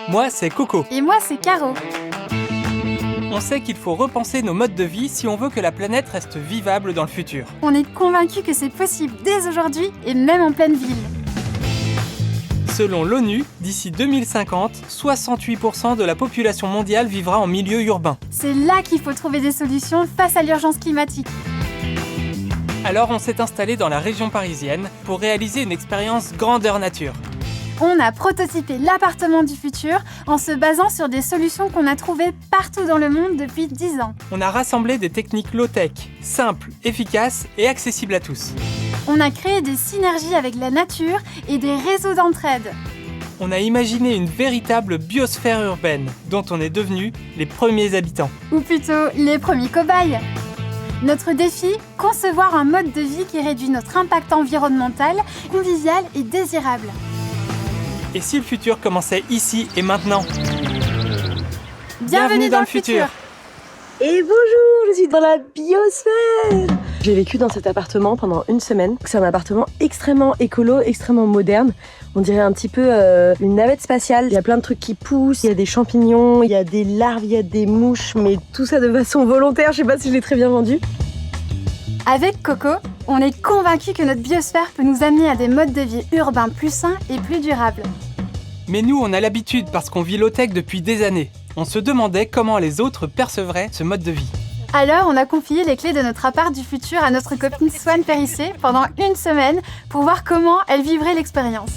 Moi, c'est Coco. Et moi, c'est Caro. On sait qu'il faut repenser nos modes de vie si on veut que la planète reste vivable dans le futur. On est convaincus que c'est possible dès aujourd'hui et même en pleine ville. Selon l'ONU, d'ici 2050, 68% de la population mondiale vivra en milieu urbain. C'est là qu'il faut trouver des solutions face à l'urgence climatique. Alors on s'est installé dans la région parisienne pour réaliser une expérience grandeur nature. On a prototypé l'appartement du futur en se basant sur des solutions qu'on a trouvées partout dans le monde depuis 10 ans. On a rassemblé des techniques low-tech, simples, efficaces et accessibles à tous. On a créé des synergies avec la nature et des réseaux d'entraide. On a imaginé une véritable biosphère urbaine dont on est devenu les premiers habitants. Ou plutôt les premiers cobayes. Notre défi, concevoir un mode de vie qui réduit notre impact environnemental, convivial et désirable. Et si le futur commençait ici et maintenant ? Bienvenue dans le futur. Et bonjour, je suis dans la biosphère. J'ai vécu dans cet appartement pendant une semaine. C'est un appartement extrêmement écolo, extrêmement moderne. On dirait un petit peu une navette spatiale. Il y a plein de trucs qui poussent, il y a des champignons, il y a des larves, il y a des mouches, mais tout ça de façon volontaire. Je sais pas si je l'ai très bien vendu. Avec Coco, on est convaincus que notre biosphère peut nous amener à des modes de vie urbains plus sains et plus durables. Mais nous, on a l'habitude parce qu'on vit low-tech depuis des années. On se demandait comment les autres percevraient ce mode de vie. Alors, on a confié les clés de notre appart du futur à notre copine Swan Périssé pendant une semaine pour voir comment elle vivrait l'expérience.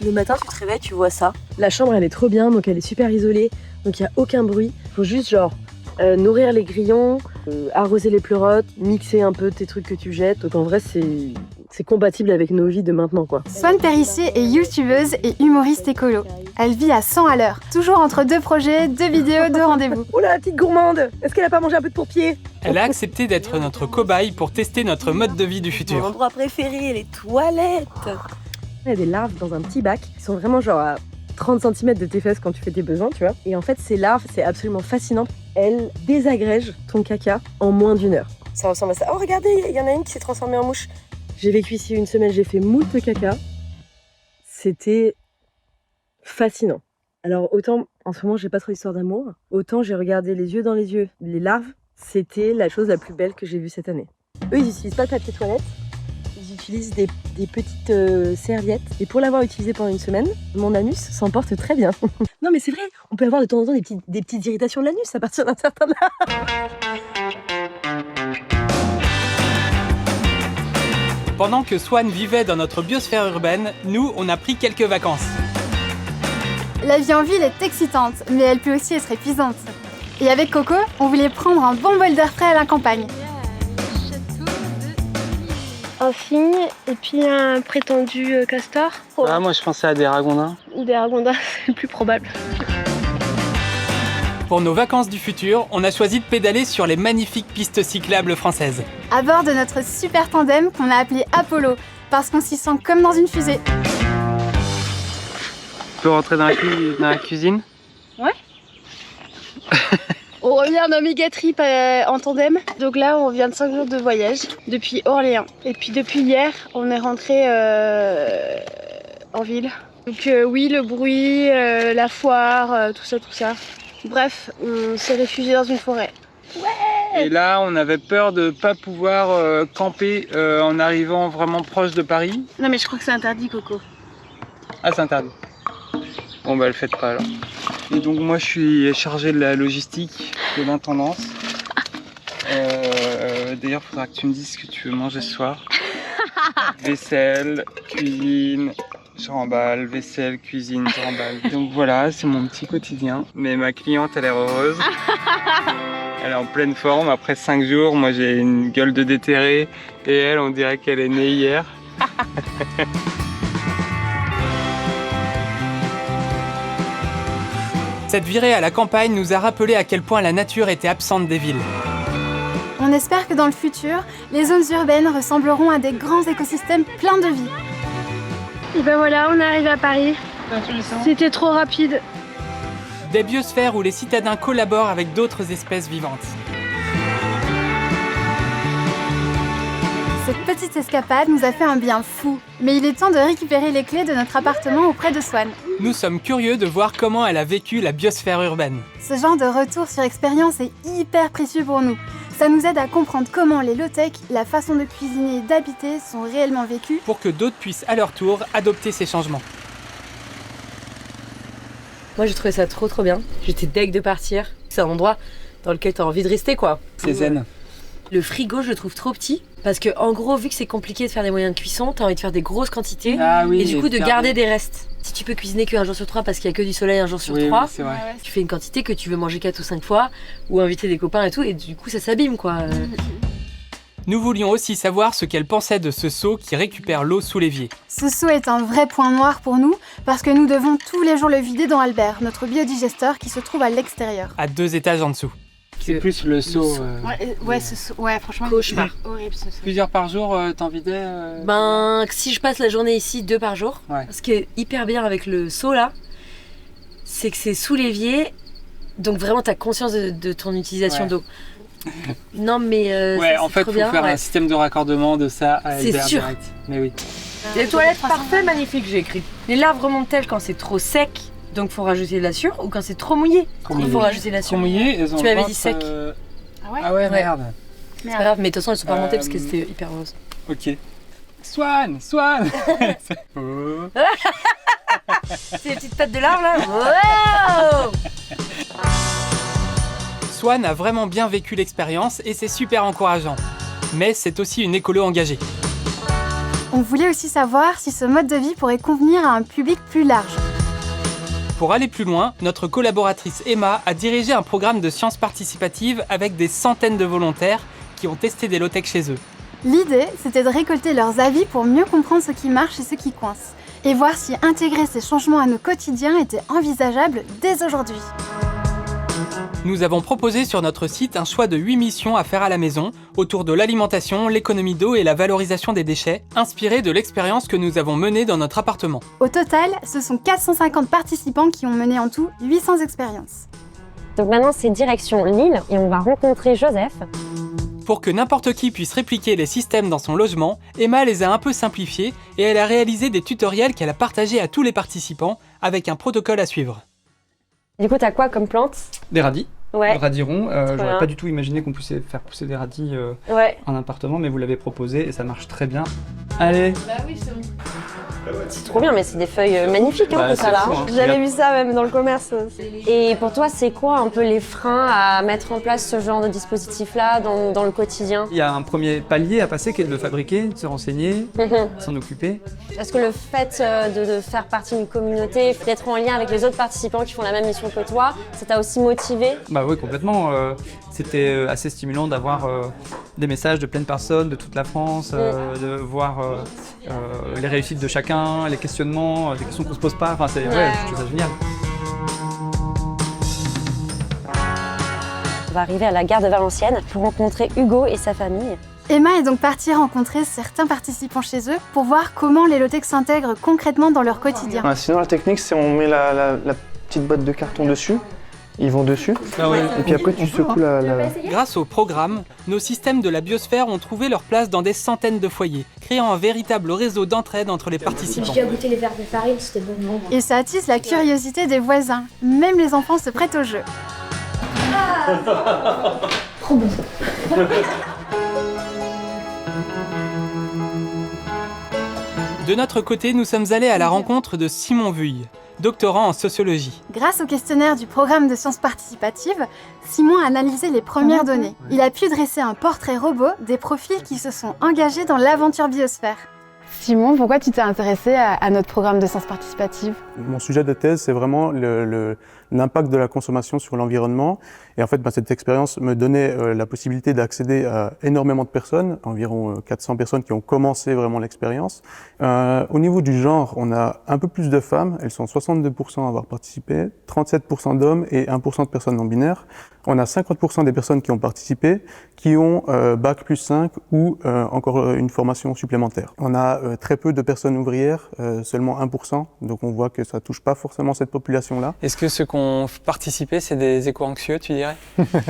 Le matin, tu te réveilles, tu vois ça. La chambre, elle est trop bien, donc elle est super isolée, donc il n'y a aucun bruit. Faut juste nourrir les grillons, arroser les pleurotes, mixer un peu tes trucs que tu jettes. Donc en vrai, c'est compatible avec nos vies de maintenant, quoi. Swan Périssé est youtubeuse et humoriste écolo. Elle vit à 100 à l'heure, toujours entre 2 projets, 2 vidéos, 2 rendez-vous. Oh là, la petite gourmande! Est-ce qu'elle a pas mangé un peu de pourpier? Elle a accepté d'être notre cobaye pour tester notre mode de vie du Mon futur. endroit préféré, les toilettes! Il y a des larves dans un petit bac qui sont vraiment à 30 cm de tes fesses quand tu fais tes besoins, tu vois. Et en fait, ces larves, c'est absolument fascinant. Elles désagrègent ton caca en moins d'1 heure. Ça ressemble à ça. Oh, regardez, il y en a une qui s'est transformée en mouche. J'ai vécu ici une semaine, j'ai fait moult caca. C'était fascinant. Alors, autant, en ce moment, j'ai pas trop d'histoire d'amour, autant j'ai regardé les yeux dans les yeux. Les larves, c'était la chose la plus belle que j'ai vue cette année. Eux, ils n'utilisent pas de papier toilette. Ils utilisent des petites serviettes. Et pour l'avoir utilisé pendant une semaine, mon anus s'en porte très bien. Non mais c'est vrai, on peut avoir de temps en temps des petites irritations de l'anus à partir d'un certain âge. Pendant que Swan vivait dans notre biosphère urbaine, nous, on a pris quelques vacances. La vie en ville est excitante, mais elle peut aussi être épuisante. Et avec Coco, on voulait prendre un bon bol d'air frais à la campagne. Un cygne et puis un prétendu castor. Ah, moi je pensais à des ragondins. Des ragondins, c'est le plus probable. Pour nos vacances du futur, on a choisi de pédaler sur les magnifiques pistes cyclables françaises. À bord de notre super tandem qu'on a appelé Apollo, parce qu'on s'y sent comme dans une fusée. Tu peux rentrer dans la cuisine ? Ouais. On revient d'un méga trip en tandem. Donc là, on revient de 5 jours de voyage depuis Orléans. Et puis depuis hier, on est rentré en ville. Donc oui, le bruit, la foire, tout ça. Bref, on s'est réfugié dans une forêt. Ouais. Et là, on avait peur de ne pas pouvoir camper en arrivant vraiment proche de Paris. Non mais je crois que c'est interdit, Coco. Ah, c'est interdit. Bon, bah, le faites pas alors. Et donc, moi, je suis chargé de la logistique de l'intendance. D'ailleurs, il faudra que tu me dises ce que tu veux manger ce soir. Vaisselle, cuisine, je remballe, vaisselle, cuisine, je remballe. Donc voilà, c'est mon petit quotidien. Mais ma cliente, elle a l'air heureuse. Elle est en pleine forme. Après 5 jours, moi, j'ai une gueule de déterré. Et elle, on dirait qu'elle est née hier. Cette virée à la campagne nous a rappelé à quel point la nature était absente des villes. On espère que dans le futur, les zones urbaines ressembleront à des grands écosystèmes pleins de vie. Et ben voilà, on est arrivé à Paris. C'était trop rapide. Des biosphères où les citadins collaborent avec d'autres espèces vivantes. Cette petite escapade nous a fait un bien fou, mais il est temps de récupérer les clés de notre appartement auprès de Swan. Nous sommes curieux de voir comment elle a vécu la biosphère urbaine. Ce genre de retour sur expérience est hyper précieux pour nous. Ça nous aide à comprendre comment les low-tech, la façon de cuisiner et d'habiter sont réellement vécus. Pour que d'autres puissent à leur tour adopter ces changements. Moi, j'ai trouvé ça trop bien. J'étais deg de partir. C'est un endroit dans lequel t'as envie de rester, quoi. C'est zen. Le frigo, je le trouve trop petit. Parce que, en gros, vu que c'est compliqué de faire des moyens de cuisson, t'as envie de faire des grosses quantités. Ah oui, et du coup, de garder des restes. Si tu peux cuisiner qu'un jour sur 3 parce qu'il y a que du soleil un jour sur 3, oui, c'est vrai. tu fais une quantité que tu veux manger 4 ou 5 fois, ou inviter des copains et tout, et du coup, ça s'abîme, quoi. Nous voulions aussi savoir ce qu'elle pensait de ce seau qui récupère l'eau sous l'évier. Ce seau est un vrai point noir pour nous, parce que nous devons tous les jours le vider dans Albert, notre biodigesteur qui se trouve à l'extérieur. À 2 étages en dessous. C'est plus le seau. Ouais, franchement, Cauchemar. c'est horrible ce seau. Plusieurs par jour, t'en vidais Ben, si je passe la journée ici 2 par jour, Ouais. ce qui est hyper bien avec le seau là, c'est que c'est sous l'évier, donc vraiment t'as conscience de ton utilisation Ouais. d'eau. Non mais Ouais, en fait, trop faut bien, faire ouais. un système de raccordement de ça à C'est Albert sûr. direct. Mais oui. Les toilettes parfait, magnifique, j'ai écrit. Les larves remontent-elles quand c'est trop sec, donc faut rajouter de la sueur, ou quand c'est trop mouillé, il faut rajouter de la Trop sueur. mouillé, elles ont Tu le m'avais ventre, dit sec. Ah ouais, Ah ouais, merde. C'est pas grave, mais de toute façon elles sont pas remontées parce que c'était hyper rose. Ok. Swan. Oh. C'est les petites pattes de larves là. Wow. Swan a vraiment bien vécu l'expérience et c'est super encourageant. Mais c'est aussi une écolo engagée. On voulait aussi savoir si ce mode de vie pourrait convenir à un public plus large. Pour aller plus loin, notre collaboratrice Emma a dirigé un programme de sciences participatives avec des centaines de volontaires qui ont testé des low-tech chez eux. L'idée, c'était de récolter leurs avis pour mieux comprendre ce qui marche et ce qui coince, et voir si intégrer ces changements à nos quotidiens était envisageable dès aujourd'hui. Nous avons proposé sur notre site un choix de 8 missions à faire à la maison autour de l'alimentation, l'économie d'eau et la valorisation des déchets, inspirées de l'expérience que nous avons menée dans notre appartement. Au total, ce sont 450 participants qui ont mené en tout 800 expériences. Donc maintenant, c'est direction Lille et on va rencontrer Joseph. Pour que n'importe qui puisse répliquer les systèmes dans son logement, Emma les a un peu simplifiés et elle a réalisé des tutoriels qu'elle a partagés à tous les participants avec un protocole à suivre. Du coup, t'as quoi comme plante? Des radis, Ouais, radis ronds. bien. J'aurais pas du tout imaginé qu'on puisse faire pousser des radis ouais. en appartement, mais vous l'avez proposé et ça marche très bien. Allez, C'est trop bien, mais c'est des feuilles magnifiques, hein, Bah, tout ça c'est là. fou, hein. J'avais vu ça même dans le commerce. Et pour toi, c'est quoi un peu les freins à mettre en place ce genre de dispositif-là dans le quotidien? il y a un premier palier à passer qui est de le fabriquer, de se renseigner, de s'en occuper. Est-ce que le fait de faire partie d'une communauté, d'être en lien avec les autres participants qui font la même mission que toi, ça t'a aussi motivé? Bah oui, complètement. C'était assez stimulant d'avoir des messages de plein de personnes de toute la France, de voir les réussites de chacun, les questionnements, des questions qu'on se pose pas. Enfin, ouais, je trouve ça génial. On va arriver à la gare de Valenciennes pour rencontrer Hugo et sa famille. Emma est donc partie rencontrer certains participants chez eux pour voir comment les low-tech s'intègrent concrètement dans leur quotidien. Sinon, la technique, c'est on met la petite boîte de carton dessus, ils vont dessus, et puis après tu secoues la... Grâce au programme, nos systèmes de la biosphère ont trouvé leur place dans des centaines de foyers, créant un véritable réseau d'entraide entre les participants. J'ai goûté les verres de farine, c'était bon. Et ça attise la curiosité des voisins. Même les enfants se prêtent au jeu. Trop bon. De notre côté, nous sommes allés à la rencontre de Simon Vuille, doctorant en sociologie. Grâce au questionnaire du programme de sciences participatives, Simon a analysé les premières données. Il a pu dresser un portrait robot des profils qui se sont engagés dans l'aventure biosphère. Simon, pourquoi tu t'es intéressé à notre programme de sciences participatives? Mon sujet de thèse, c'est vraiment l'impact de la consommation sur l'environnement. Et en fait, cette expérience me donnait la possibilité d'accéder à énormément de personnes, environ 400 personnes qui ont commencé vraiment l'expérience. Au niveau du genre, on a un peu plus de femmes, elles sont 62% à avoir participé, 37% d'hommes et 1% de personnes non binaires. On a 50% des personnes qui ont participé, qui ont Bac plus 5 ou encore une formation supplémentaire. On a très peu de personnes ouvrières, seulement 1%, donc on voit que ça touche pas forcément cette population-là. Est-ce que ceux qui ont participé, c'est des éco-anxieux, tu dirais?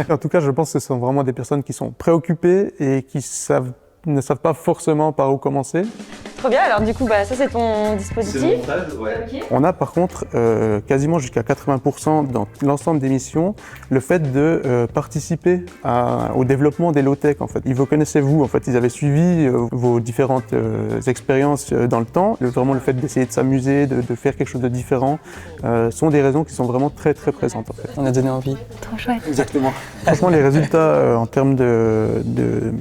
En tout cas, je pense que ce sont vraiment des personnes qui sont préoccupées et qui savent ne savent pas forcément par où commencer. Trop bien, alors du coup, ça c'est ton dispositif. Okay. On a par contre quasiment jusqu'à 80% dans l'ensemble des missions le fait de participer au développement des low-tech en fait. Ils vous connaissaient vous, en fait, ils avaient suivi vos différentes expériences dans le temps. Vraiment le fait d'essayer de s'amuser, de faire quelque chose de différent sont des raisons qui sont vraiment très très présentes en fait. On a donné envie. Trop chouette. Exactement. Franchement les résultats en termes de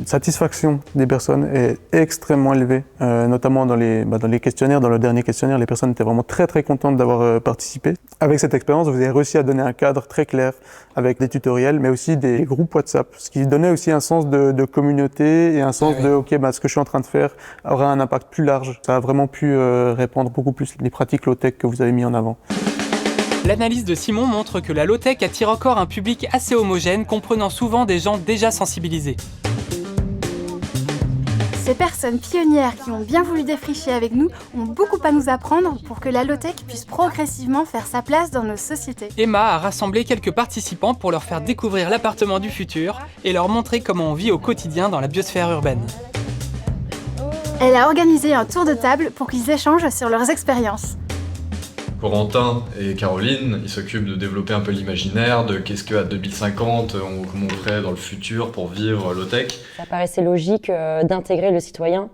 satisfaction des personnes est extrêmement élevé, notamment dans les questionnaires, dans le dernier questionnaire, les personnes étaient vraiment très très contentes d'avoir participé. Avec cette expérience, vous avez réussi à donner un cadre très clair avec des tutoriels, mais aussi des groupes WhatsApp, ce qui donnait aussi un sens de communauté et un sens de ok, ce que je suis en train de faire aura un impact plus large. Ça a vraiment pu répandre beaucoup plus les pratiques low-tech que vous avez mis en avant. L'analyse de Simon montre que la low-tech attire encore un public assez homogène, comprenant souvent des gens déjà sensibilisés. Ces personnes pionnières qui ont bien voulu défricher avec nous ont beaucoup à nous apprendre pour que la low-tech puisse progressivement faire sa place dans nos sociétés. Emma a rassemblé quelques participants pour leur faire découvrir l'appartement du futur et leur montrer comment on vit au quotidien dans la biosphère urbaine. Elle a organisé un tour de table pour qu'ils échangent sur leurs expériences. Corentin et Caroline, ils s'occupent de développer un peu l'imaginaire de qu'est-ce qu'à 2050 comment on ferait dans le futur pour vivre low-tech. Ça paraissait logique d'intégrer le citoyen,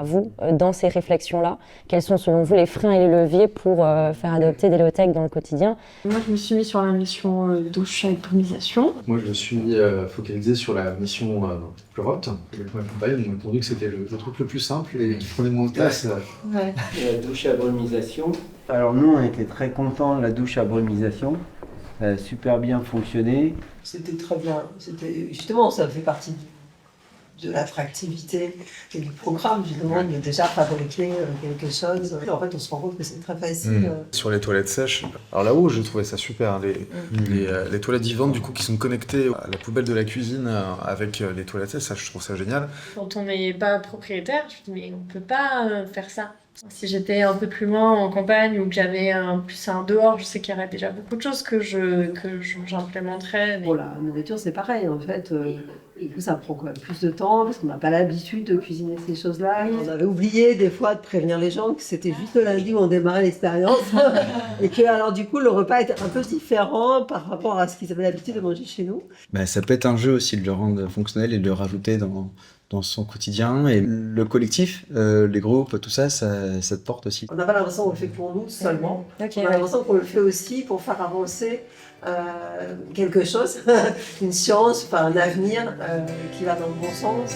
vous, dans ces réflexions-là. Quels sont selon vous les freins et les leviers pour faire adopter des low-tech dans le quotidien? Moi je me suis mis sur la mission douche à brumisation. Moi je me suis focalisé sur la mission Pleurote. Avec ma compagne, on m'a répondu que c'était le truc le plus simple et qui prenait moins de place. Ouais. La douche à brumisation. Alors nous on était très contents de la douche à brumisation, ça a super bien fonctionné. C'était très bien, justement ça fait partie de l'attractivité et du programme, justement, de déjà fabriquer quelque chose. En fait on se rend compte que c'est très facile. Sur les toilettes sèches, alors là-haut je trouvais ça super, les toilettes vivantes du coup qui sont connectées à la poubelle de la cuisine avec les toilettes sèches, ça, je trouve ça génial. Quand on n'est pas propriétaire, je me dis mais on peut pas faire ça. Si j'étais un peu plus loin en campagne ou que j'avais plus un dehors, je sais qu'il y aurait déjà beaucoup de choses que j'implémenterais. Pour la nourriture, c'est pareil en fait. Du coup, ça prend quand même plus de temps parce qu'on n'a pas l'habitude de cuisiner ces choses-là. On avait oublié des fois de prévenir les gens que c'était juste le lundi où on démarrait l'expérience et que alors du coup le repas était un peu différent par rapport à ce qu'ils avaient l'habitude de manger chez nous. Ça peut être un jeu aussi de le rendre fonctionnel et de le rajouter dans son quotidien, et le collectif, les groupes, tout ça te porte aussi. On n'a pas l'impression qu'on le fait pour nous seulement, on a l'impression qu'on le fait aussi pour faire avancer quelque chose, une science, un avenir qui va dans le bon sens.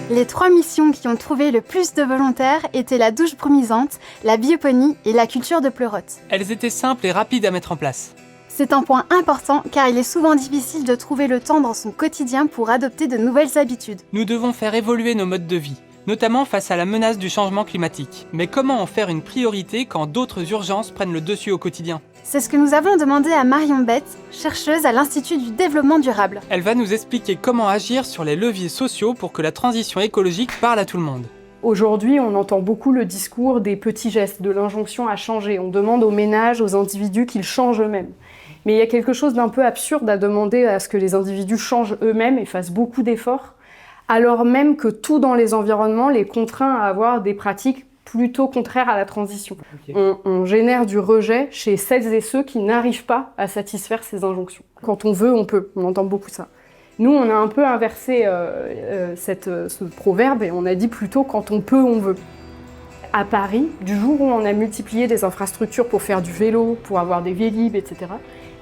Les 3 missions qui ont trouvé le plus de volontaires étaient la douche brumisante, la bioponie et la culture de pleurote. Elles étaient simples et rapides à mettre en place. C'est un point important car il est souvent difficile de trouver le temps dans son quotidien pour adopter de nouvelles habitudes. Nous devons faire évoluer nos modes de vie, notamment face à la menace du changement climatique. Mais comment en faire une priorité quand d'autres urgences prennent le dessus au quotidien ? C'est ce que nous avons demandé à Marion Bette, chercheuse à l'Institut du développement durable. Elle va nous expliquer comment agir sur les leviers sociaux pour que la transition écologique parle à tout le monde. Aujourd'hui, on entend beaucoup le discours des petits gestes, de l'injonction à changer. On demande aux ménages, aux individus qu'ils changent eux-mêmes. Mais il y a quelque chose d'un peu absurde à demander à ce que les individus changent eux-mêmes et fassent beaucoup d'efforts, alors même que tout dans les environnements les contraint à avoir des pratiques plutôt contraires à la transition. Okay. On génère du rejet chez celles et ceux qui n'arrivent pas à satisfaire ces injonctions. Quand on veut, on peut. On entend beaucoup ça. Nous, on a un peu inversé ce proverbe et on a dit plutôt « quand on peut, on veut ». À Paris, du jour où on a multiplié des infrastructures pour faire du vélo, pour avoir des vélib, etc.,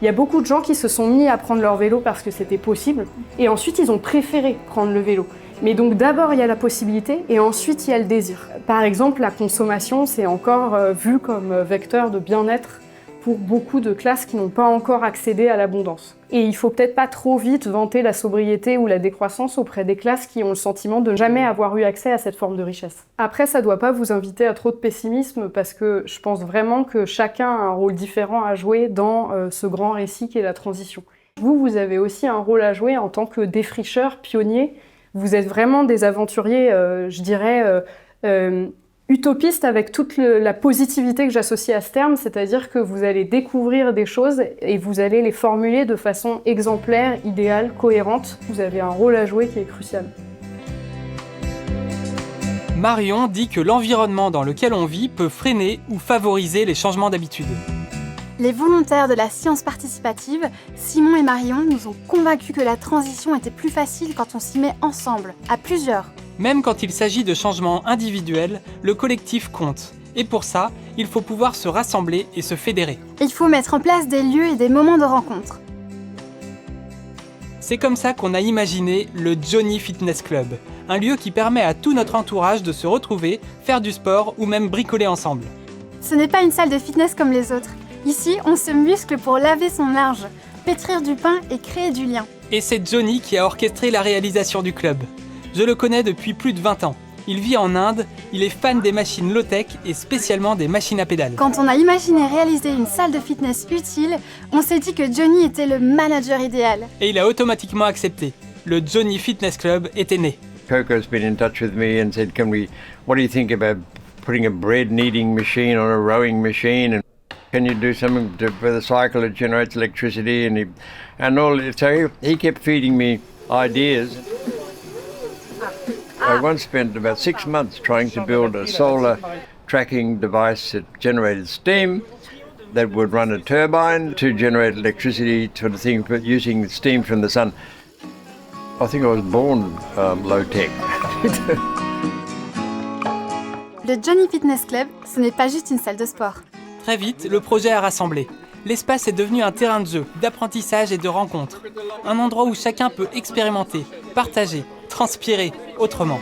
il y a beaucoup de gens qui se sont mis à prendre leur vélo parce que c'était possible, et ensuite ils ont préféré prendre le vélo. Mais donc d'abord il y a la possibilité, et ensuite il y a le désir. Par exemple, la consommation, c'est encore vu comme vecteur de bien-être pour beaucoup de classes qui n'ont pas encore accédé à l'abondance. Et il faut peut-être pas trop vite vanter la sobriété ou la décroissance auprès des classes qui ont le sentiment de ne jamais avoir eu accès à cette forme de richesse. Après, ça doit pas vous inviter à trop de pessimisme parce que je pense vraiment que chacun a un rôle différent à jouer dans ce grand récit qu'est la transition. Vous avez aussi un rôle à jouer en tant que défricheurs, pionniers. Vous êtes vraiment des aventuriers, je dirais, utopiste avec toute la positivité que j'associe à ce terme, c'est-à-dire que vous allez découvrir des choses et vous allez les formuler de façon exemplaire, idéale, cohérente. Vous avez un rôle à jouer qui est crucial. Marion dit que l'environnement dans lequel on vit peut freiner ou favoriser les changements d'habitude. Les volontaires de la science participative, Simon et Marion, nous ont convaincus que la transition était plus facile quand on s'y met ensemble, à plusieurs. Même quand il s'agit de changements individuels, le collectif compte. Et pour ça, il faut pouvoir se rassembler et se fédérer. Il faut mettre en place des lieux et des moments de rencontre. C'est comme ça qu'on a imaginé le Johnny Fitness Club, un lieu qui permet à tout notre entourage de se retrouver, faire du sport ou même bricoler ensemble. Ce n'est pas une salle de fitness comme les autres. Ici, on se muscle pour laver son linge, pétrir du pain et créer du lien. Et c'est Johnny qui a orchestré la réalisation du club. Je le connais depuis plus de 20 ans. Il vit en Inde, il est fan des machines low-tech et spécialement des machines à pédales. Quand on a imaginé réaliser une salle de fitness utile, on s'est dit que Johnny était le manager idéal. Et il a automatiquement accepté. Le Johnny Fitness Club était né. Coco's been in touch with me and said, what do you think about putting a bread kneading machine on a rowing machine? And can you do something with a cycle that generates electricity? So he kept feeding me ideas. I once spent about 6 months trying to build a solar tracking device that generated steam that would run a turbine to generate electricity to the thing using steam from the sun. I think I was born low-tech. Le Johnny Fitness Club, ce n'est pas juste une salle de sport. Très vite, le projet a rassemblé. L'espace est devenu un terrain de jeu, d'apprentissage et de rencontres. Un endroit où chacun peut expérimenter, partager, transpirer autrement.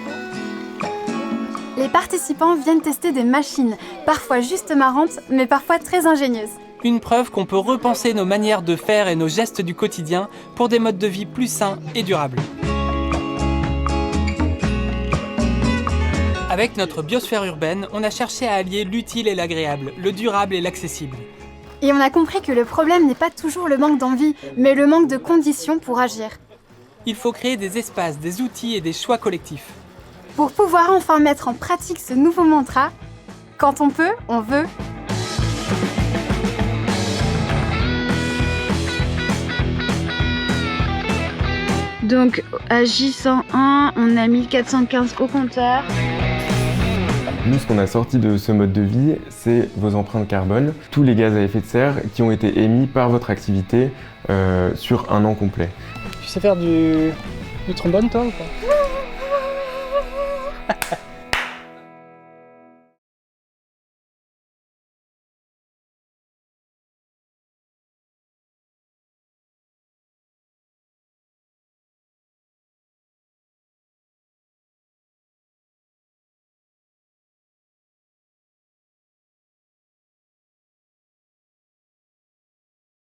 Les participants viennent tester des machines, parfois juste marrantes, mais parfois très ingénieuses. Une preuve qu'on peut repenser nos manières de faire et nos gestes du quotidien pour des modes de vie plus sains et durables. Avec notre biosphère urbaine, on a cherché à allier l'utile et l'agréable, le durable et l'accessible. Et on a compris que le problème n'est pas toujours le manque d'envie, mais le manque de conditions pour agir. Il faut créer des espaces, des outils et des choix collectifs. Pour pouvoir enfin mettre en pratique ce nouveau mantra, quand on peut, on veut. Donc à J101, on a 1415 au compteur. Nous, ce qu'on a sorti de ce mode de vie, c'est vos empreintes carbone, tous les gaz à effet de serre qui ont été émis par votre activité sur un an complet. Tu sais faire du trombone, toi, ou pas ?